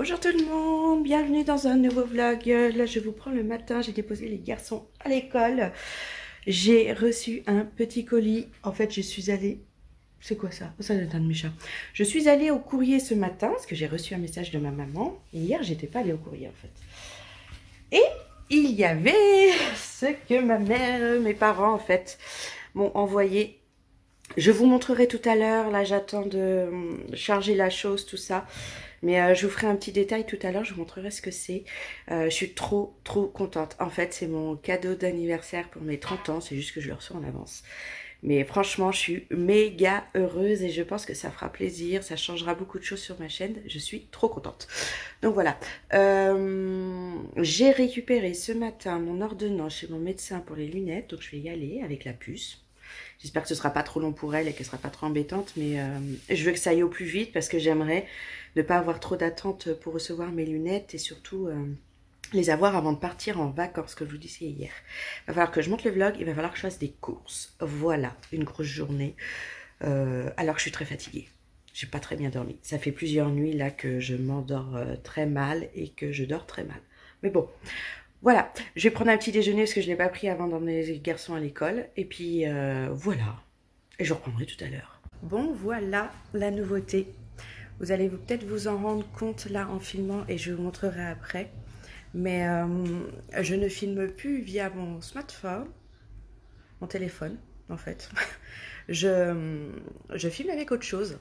Bonjour tout le monde, bienvenue dans un nouveau vlog. Là je vous prends le matin, j'ai déposé les garçons à l'école. J'ai reçu un petit colis. En fait je suis allée... C'est quoi ça? Ça doit être un de mes chats. Je suis allée au courrier ce matin parce que j'ai reçu un message de ma maman. Et hier j'étais pas allée au courrier en fait. Et il y avait ce que ma mère, mes parents en fait m'ont envoyé. Je vous montrerai tout à l'heure. Là j'attends de charger la chose, tout ça. Mais je vous ferai un petit détail tout à l'heure, je vous montrerai ce que c'est. Je suis trop contente. En fait, c'est mon cadeau d'anniversaire pour mes 30 ans. C'est juste que je le reçois en avance. Mais franchement, je suis méga heureuse et je pense que ça fera plaisir. Ça changera beaucoup de choses sur ma chaîne. Je suis trop contente. Donc voilà. J'ai récupéré ce matin mon ordonnance chez mon médecin pour les lunettes. Donc je vais y aller avec la puce. J'espère que ce sera pas trop long pour elle et qu'elle sera pas trop embêtante, mais je veux que ça aille au plus vite parce que j'aimerais ne pas avoir trop d'attente pour recevoir mes lunettes et surtout les avoir avant de partir en vacances, comme je vous disais hier. Il va falloir que je monte le vlog, il va falloir que je fasse des courses. Voilà, une grosse journée, alors que je suis très fatiguée. J'ai pas très bien dormi. Ça fait plusieurs nuits là que je m'endors très mal et que je dors très mal. Mais bon... Voilà, je vais prendre un petit déjeuner parce que je ne l'ai pas pris avant d'emmener les garçons à l'école. Et puis voilà, et je reprendrai tout à l'heure. Bon, voilà la nouveauté. Vous allez peut-être vous en rendre compte là en filmant et je vous montrerai après. Mais je ne filme plus via mon smartphone, mon téléphone en fait. je filme avec autre chose.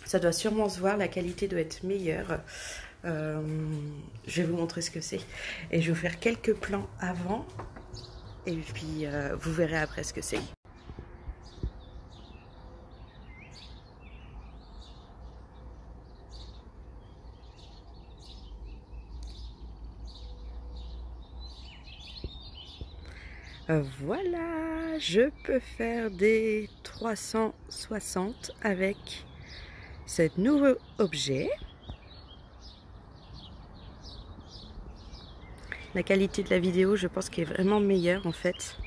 Ça doit sûrement se voir, la qualité doit être meilleure. Je vais vous montrer ce que c'est et je vais vous faire quelques plans avant et puis vous verrez après ce que c'est. Voilà, je peux faire des 360 avec ce nouveau objet. La qualité de la vidéo, je pense qu'elle est vraiment meilleure en fait.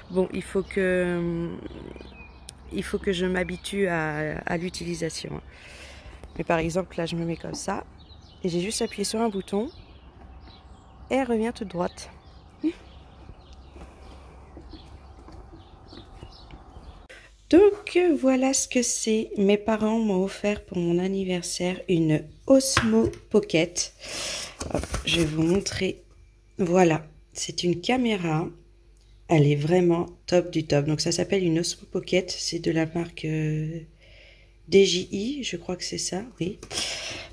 Bon, il faut que je m'habitue à l'utilisation. Mais par exemple, là, je me mets comme ça et j'ai juste appuyé sur un bouton et elle revient toute droite. Donc voilà ce que c'est. Mes parents m'ont offert pour mon anniversaire une Osmo Pocket. Hop, je vais vous montrer. Voilà, c'est une caméra. Elle est vraiment top du top. Donc ça s'appelle une Osmo Pocket. C'est de la marque DJI, je crois que c'est ça, oui.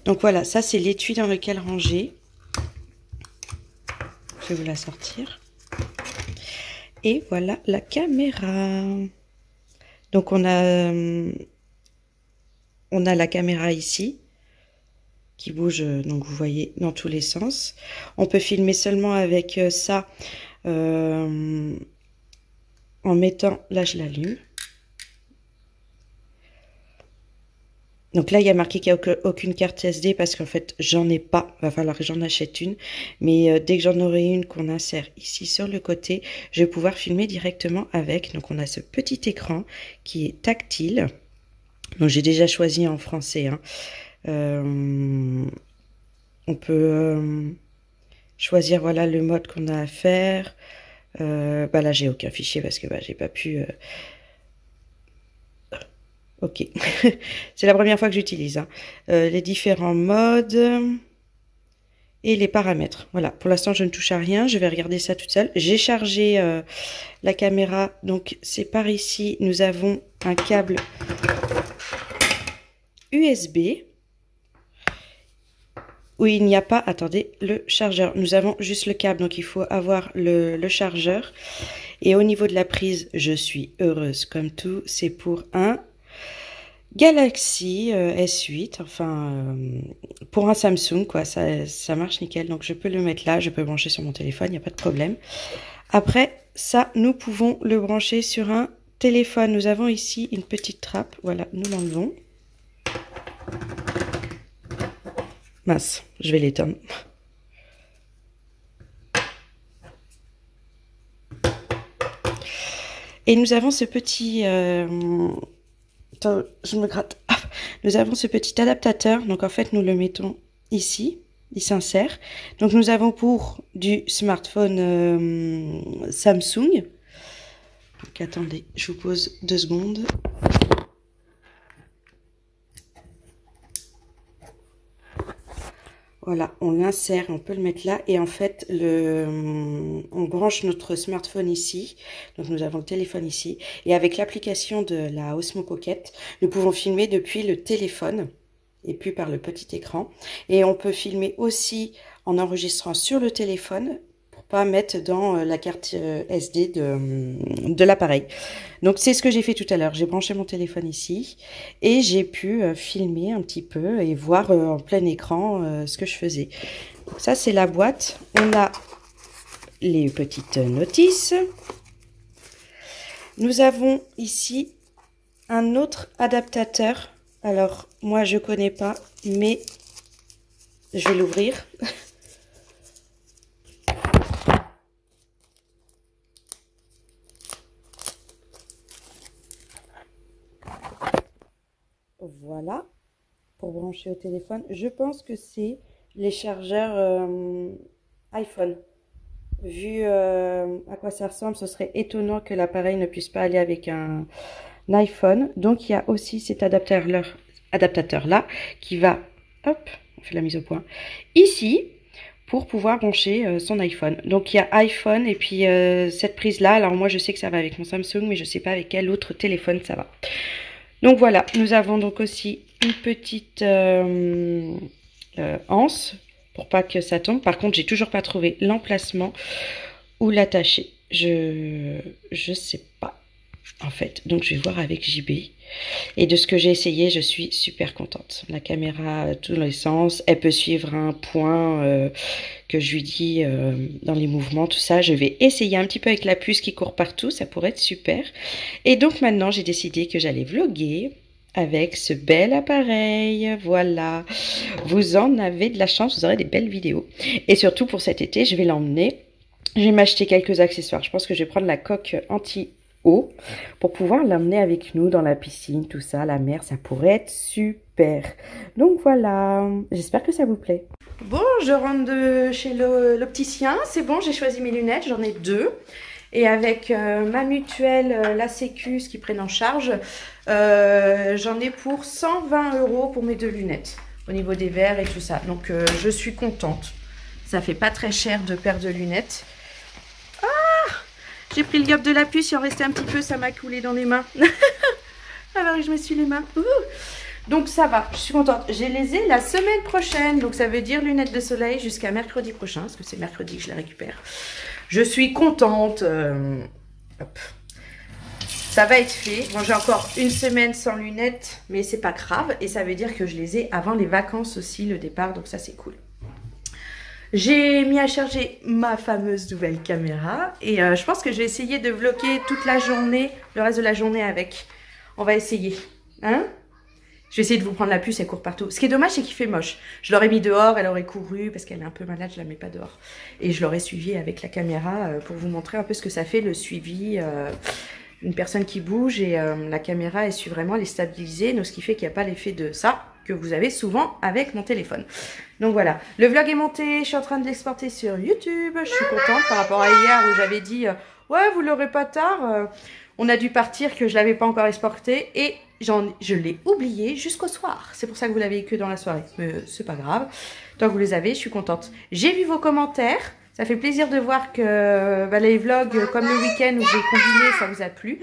Donc voilà, ça c'est l'étui dans lequel ranger. Je vais vous la sortir. Et voilà la caméra. Donc on a la caméra ici qui bouge, donc vous voyez, dans tous les sens. On peut filmer seulement avec ça en mettant, là je l'allume. Donc là il y a marqué qu'il n'y a aucune carte SD parce qu'en fait j'en ai pas, va falloir que j'en achète une. Mais dès que j'en aurai une qu'on insère ici sur le côté, je vais pouvoir filmer directement avec. Donc on a ce petit écran qui est tactile. Donc j'ai déjà choisi en français, hein. On peut choisir voilà le mode qu'on a à faire. Bah là j'ai aucun fichier parce que bah, j'ai pas pu. Ok, c'est la première fois que j'utilise, hein. Les différents modes et les paramètres. Voilà, pour l'instant je ne touche à rien. Je vais regarder ça toute seule. J'ai chargé la caméra, donc c'est par ici. Nous avons un câble USB. où il n'y a pas, attendez, le chargeur. Nous avons juste le câble, donc il faut avoir le chargeur. Et au niveau de la prise, je suis heureuse comme tout. C'est pour un Galaxy S8, enfin, pour un Samsung, quoi. Ça marche nickel, donc je peux le mettre là, je peux le brancher sur mon téléphone, il n'y a pas de problème. Après, ça, nous pouvons le brancher sur un téléphone. Nous avons ici une petite trappe, voilà, nous l'enlevons. Mince, je vais l'éteindre. Et nous avons ce petit... Attends, je me gratte. nous avons ce petit adaptateur. Donc en fait, nous le mettons ici. Il s'insère. Donc nous avons pour du smartphone Samsung. Donc attendez, je vous pose 2 secondes. Voilà, on l'insère, on peut le mettre là. Et en fait, on branche notre smartphone ici. Donc nous avons le téléphone ici. Et avec l'application de la Osmo Pocket, nous pouvons filmer depuis le téléphone et puis par le petit écran. Et on peut filmer aussi en enregistrant sur le téléphone pour pas mettre dans la carte SD de l'appareil. Donc c'est ce que j'ai fait tout à l'heure. J'ai branché mon téléphone ici et j'ai pu filmer un petit peu et voir en plein écran ce que je faisais. Donc ça c'est la boîte. On a les petites notices. Nous avons ici un autre adaptateur. Alors moi je connais pas, mais je vais l'ouvrir. Voilà, pour brancher au téléphone. Je pense que c'est les chargeurs iPhone. Vu à quoi ça ressemble, ce serait étonnant que l'appareil ne puisse pas aller avec un iPhone. Donc il y a aussi cet adaptateur-là qui va, hop, on fait la mise au point, ici, pour pouvoir brancher son iPhone. Donc il y a iPhone et puis cette prise-là. Alors moi je sais que ça va avec mon Samsung, mais je ne sais pas avec quel autre téléphone ça va. Donc voilà, nous avons donc aussi une petite anse pour pas que ça tombe. Par contre, j'ai toujours pas trouvé l'emplacement où l'attacher. Je sais pas en fait. Donc je vais voir avec JB. Et de ce que j'ai essayé, je suis super contente. La caméra à tous les sens, elle peut suivre un point que je lui dis dans les mouvements, tout ça. Je vais essayer un petit peu avec la puce qui court partout, ça pourrait être super. Et donc maintenant, j'ai décidé que j'allais vlogger avec ce bel appareil. Voilà, vous en avez de la chance, vous aurez des belles vidéos. Et surtout pour cet été, je vais l'emmener. Je vais m'acheter quelques accessoires. Je pense que je vais prendre la coque anti-eau pour pouvoir l'emmener avec nous dans la piscine, tout ça, la mer, ça pourrait être super. Donc voilà, j'espère que ça vous plaît. Bon, je rentre de chez l'opticien, c'est bon, j'ai choisi mes lunettes, j'en ai 2. Et avec ma mutuelle, la Sécu, ce qu'ils prennent en charge, j'en ai pour 120 € pour mes 2 lunettes, au niveau des verres et tout ça. Donc je suis contente. Ça fait pas très cher de paire de lunettes. Ah, j'ai pris le gobe de la puce, il en restait un petit peu, ça m'a coulé dans les mains. Alors je me suis les mains. Donc ça va, je suis contente. Je les ai la semaine prochaine, donc ça veut dire lunettes de soleil jusqu'à mercredi prochain, parce que c'est mercredi que je les récupère. Je suis contente. Hop. Ça va être fait. Bon, j'ai encore une semaine sans lunettes, mais c'est pas grave. Et ça veut dire que je les ai avant les vacances aussi, le départ, donc ça c'est cool. J'ai mis à charger ma fameuse nouvelle caméra et je pense que je vais essayer de vlogger toute la journée, le reste de la journée avec. On va essayer, hein? Je vais essayer de vous prendre la puce, elle court partout. Ce qui est dommage, c'est qu'il fait moche. Je l'aurais mis dehors, elle aurait couru parce qu'elle est un peu malade, je la mets pas dehors. Et je l'aurais suivi avec la caméra pour vous montrer un peu ce que ça fait, le suivi. Une personne qui bouge et la caméra, elle suit vraiment, elle est stabilisée. Donc ce qui fait qu'il n'y a pas l'effet de ça que vous avez souvent avec mon téléphone. Donc voilà, le vlog est monté, je suis en train de l'exporter sur YouTube. Je suis contente par rapport à hier où j'avais dit ouais, vous l'aurez pas tard. On a dû partir que je l'avais pas encore exporté et je l'ai oublié jusqu'au soir. C'est pour ça que vous l'avez que dans la soirée. Mais c'est pas grave. Tant que vous les avez, je suis contente. J'ai vu vos commentaires. Ça fait plaisir de voir que les vlogs comme le week-end où j'ai combiné, ça vous a plu.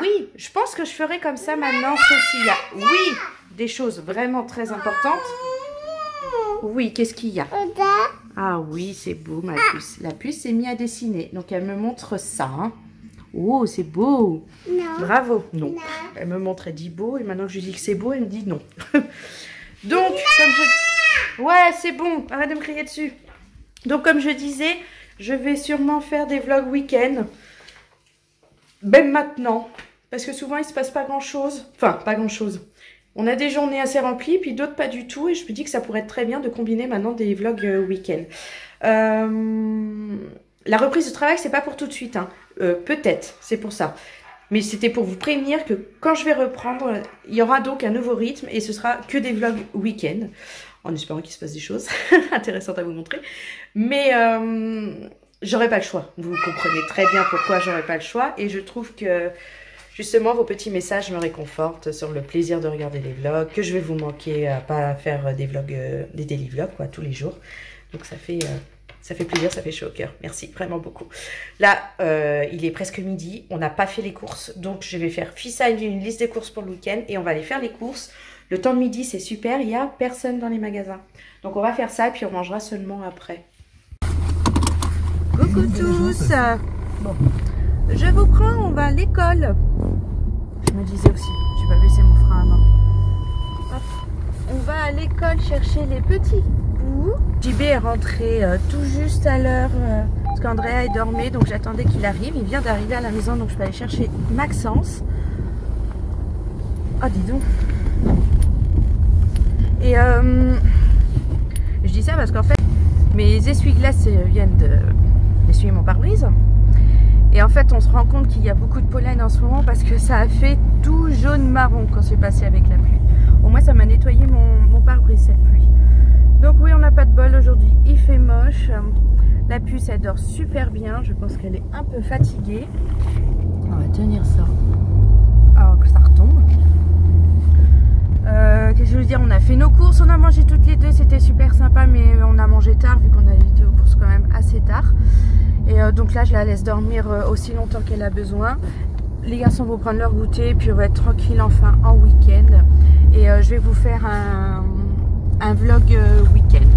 Oui, je pense que je ferai comme ça maintenant, sauf s'il y a, oui, des choses vraiment très importantes. Oui, qu'est-ce qu'il y a? Ah oui, c'est beau ma puce. La puce s'est mise à dessiner. Donc elle me montre ça. Hein. Oh, c'est beau. Non. Bravo. Non. Non. Elle me montre, elle dit beau. Et maintenant que je lui dis que c'est beau, elle me dit non. Donc, comme je... Ouais, c'est bon. Arrête de me crier dessus. Donc, comme je disais, je vais sûrement faire des vlogs week-end. Même maintenant. Parce que souvent, il ne se passe pas grand-chose. Enfin, pas grand-chose. On a des journées assez remplies, puis d'autres pas du tout. Et je me dis que ça pourrait être très bien de combiner maintenant des vlogs week-end. La reprise de travail, c'est pas pour tout de suite. Hein. Peut-être, c'est pour ça. Mais c'était pour vous prévenir que quand je vais reprendre, il y aura donc un nouveau rythme et ce sera que des vlogs week-end. En espérant qu'il se passe des choses intéressantes à vous montrer. Mais j'aurai pas le choix. Vous comprenez très bien pourquoi j'aurai pas le choix. Et je trouve que justement vos petits messages me réconfortent sur le plaisir de regarder les vlogs. Que je vais vous manquer à pas faire des vlogs, des daily vlogs quoi, tous les jours. Donc ça fait plaisir, ça fait chaud au cœur. Merci vraiment beaucoup. Là, il est presque midi. On n'a pas fait les courses. Donc je vais faire une liste des courses pour le week-end. Et on va aller faire les courses. Le temps de midi, c'est super, il n'y a personne dans les magasins. Donc on va faire ça et puis on mangera seulement après. Coucou tous. Bon, je vous prends, on va à l'école. Je me disais aussi, je vais pas baisser mon frein à main. Hop. On va à l'école chercher les petits bouts. JB est rentré tout juste à l'heure parce qu'Andrea est dormée, donc j'attendais qu'il arrive. Il vient d'arriver à la maison, donc je vais aller chercher Maxence. Oh, dis donc. Et je dis ça parce qu'en fait mes essuie-glaces viennent d'essuyer mon pare-brise et en fait on se rend compte qu'il y a beaucoup de pollen en ce moment parce que ça a fait tout jaune marron quand c'est passé avec la pluie. Au moins ça m'a nettoyé mon pare-brise cette pluie. Donc oui, on n'a pas de bol aujourd'hui, il fait moche. La puce elle dort super bien, je pense qu'elle est un peu fatiguée. On va tenir ça alors que ça retombe. Qu'est-ce que je veux dire, on a fait nos courses, on a mangé toutes les deux, c'était super sympa, mais on a mangé tard vu qu'on a été aux courses quand même assez tard. Et donc là je la laisse dormir aussi longtemps qu'elle a besoin. Les garçons vont prendre leur goûter, puis on va être tranquille enfin en week-end. Et je vais vous faire un vlog week-end.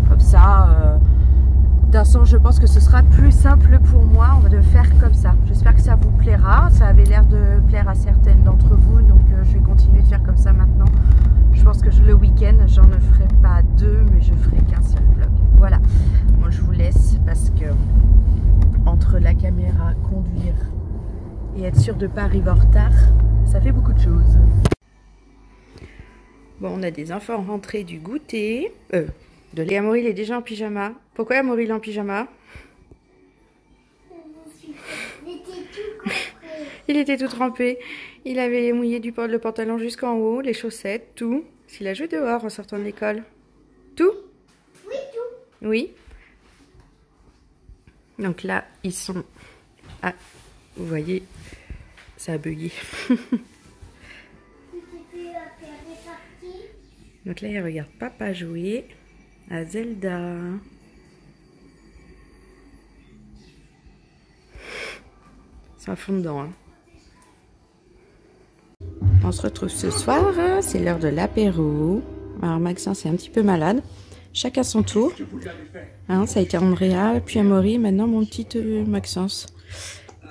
Comme ça, d'un sens je pense que ce sera plus simple pour moi, on va le faire comme ça. J'espère que ça vous plaira, ça avait l'air de plaire à certaines d'entre vous, donc je vais continuer de faire comme ça maintenant. Je pense que le week-end, j'en ne ferai pas deux, mais je ferai qu'un seul vlog. Voilà, moi je vous laisse parce que entre la caméra, conduire et être sûr de ne pas arriver en retard, ça fait beaucoup de choses. Bon, on a des enfants rentrés du goûter. Et Amaury, il est déjà en pyjama. Pourquoi Amaury il est en pyjama? Il était tout trempé. Il avait mouillé le pantalon jusqu'en haut, les chaussettes, tout. S'il a joué dehors en sortant de l'école. Tout? Oui, tout. Oui. Donc là, ils sont... Ah, vous voyez, ça a bugué. Donc là, il regarde papa jouer à Zelda. C'est un fond dedans. Hein. On se retrouve ce soir, c'est l'heure de l'apéro. Alors Maxence est un petit peu malade. Chacun son tour. Hein, ça a été Andrea, puis Amaury, maintenant mon petit Maxence.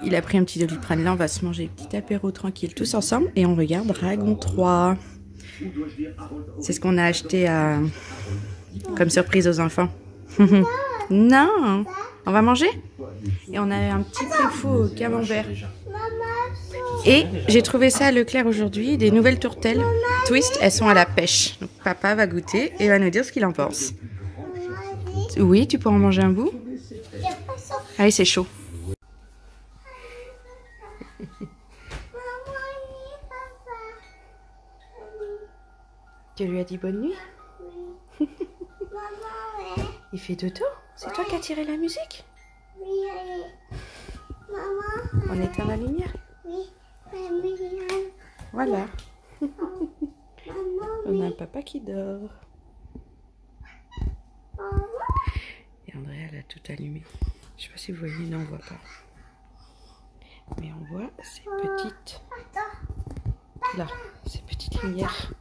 Il a pris un petit Doliprane. Là, on va se manger un petit apéro tranquille tous ensemble et on regarde Dragon 3. C'est ce qu'on a acheté comme surprise aux enfants. Non, on va manger. Et on a un petit préfou au camembert. Et j'ai trouvé ça à Leclerc aujourd'hui, des nouvelles tourtelles Twist, elles sont à la pêche. Donc papa va goûter et va nous dire ce qu'il en pense. Oui, tu peux en manger un bout. Allez, c'est chaud. Tu lui as dit bonne nuit? Oui. Maman, ouais. Il fait dodo? C'est toi qui as tiré la musique? Oui, allez. Maman. On éteint la lumière? Oui, la lumière. Voilà. Maman, On a un papa qui dort. maman. Et Andrea, elle a tout allumé. Je sais pas si vous voyez, non, on voit pas. Mais on voit ces petites... Là, ces petites lumières.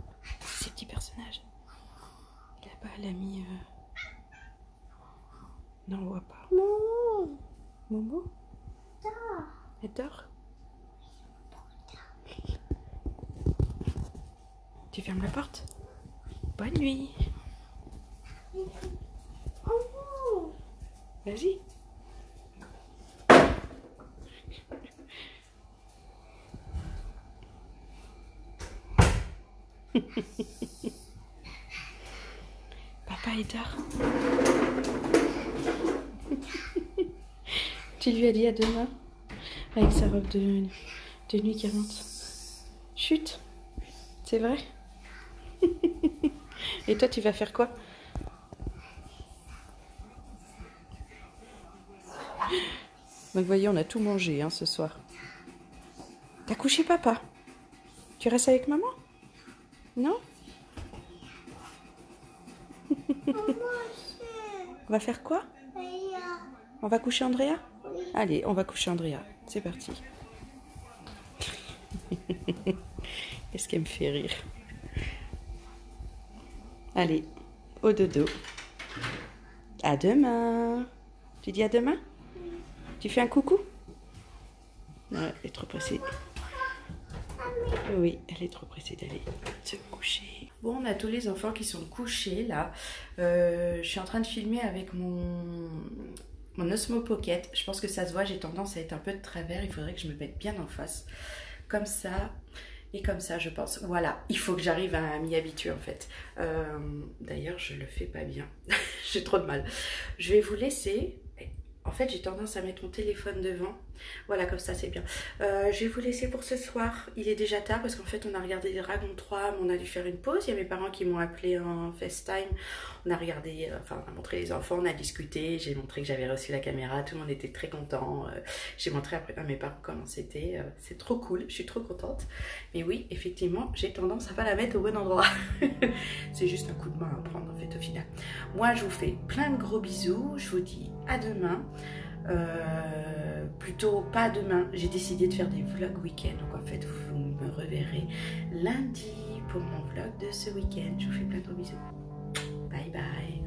Ces petits personnages. Là-bas, elle a mis... Non, on voit pas. Momo. Momo? Dors. Elle dort? Tu fermes la porte? Bonne nuit. Oh. Vas-y. Papa il dort. Tu lui as dit à demain avec sa robe de de nuit qui remonte. Chut, c'est vrai. Et toi, tu vas faire quoi? Donc, voyez, on a tout mangé hein, ce soir. T'as couché papa? Tu restes avec maman? Non? On va faire quoi? On va coucher Andrea? Allez, on va coucher Andrea. C'est parti. Qu'est-ce qu'elle me fait rire? Allez, au dodo. À demain. Tu dis à demain? Tu fais un coucou? Non, elle est trop pressée. Oui, elle est trop pressée d'aller se coucher. Bon, on a tous les enfants qui sont couchés là. Je suis en train de filmer avec mon Osmo Pocket. Je pense que ça se voit, j'ai tendance à être un peu de travers. Il faudrait que je me mette bien en face. Comme ça et comme ça, je pense. Voilà, il faut que j'arrive à m'y habituer en fait. D'ailleurs, je le fais pas bien. J'ai trop de mal. Je vais vous laisser. En fait, j'ai tendance à mettre mon téléphone devant. Voilà, comme ça, c'est bien. Je vais vous laisser pour ce soir. Il est déjà tard parce qu'en fait, on a regardé Dragon 3, mais on a dû faire une pause. Il y a mes parents qui m'ont appelé en FaceTime. On a regardé, enfin, on a montré les enfants, on a discuté. J'ai montré que j'avais reçu la caméra. Tout le monde était très content. J'ai montré après à mes parents comment c'était. C'est trop cool. Je suis trop contente. Mais oui, effectivement, j'ai tendance à pas la mettre au bon endroit. C'est juste un coup de main à prendre, en fait, au final. Moi, je vous fais plein de gros bisous. Je vous dis à demain. Plutôt pas demain, j'ai décidé de faire des vlogs week-end, donc en fait vous me reverrez lundi pour mon vlog de ce week-end. Je vous fais plein de bisous, bye bye.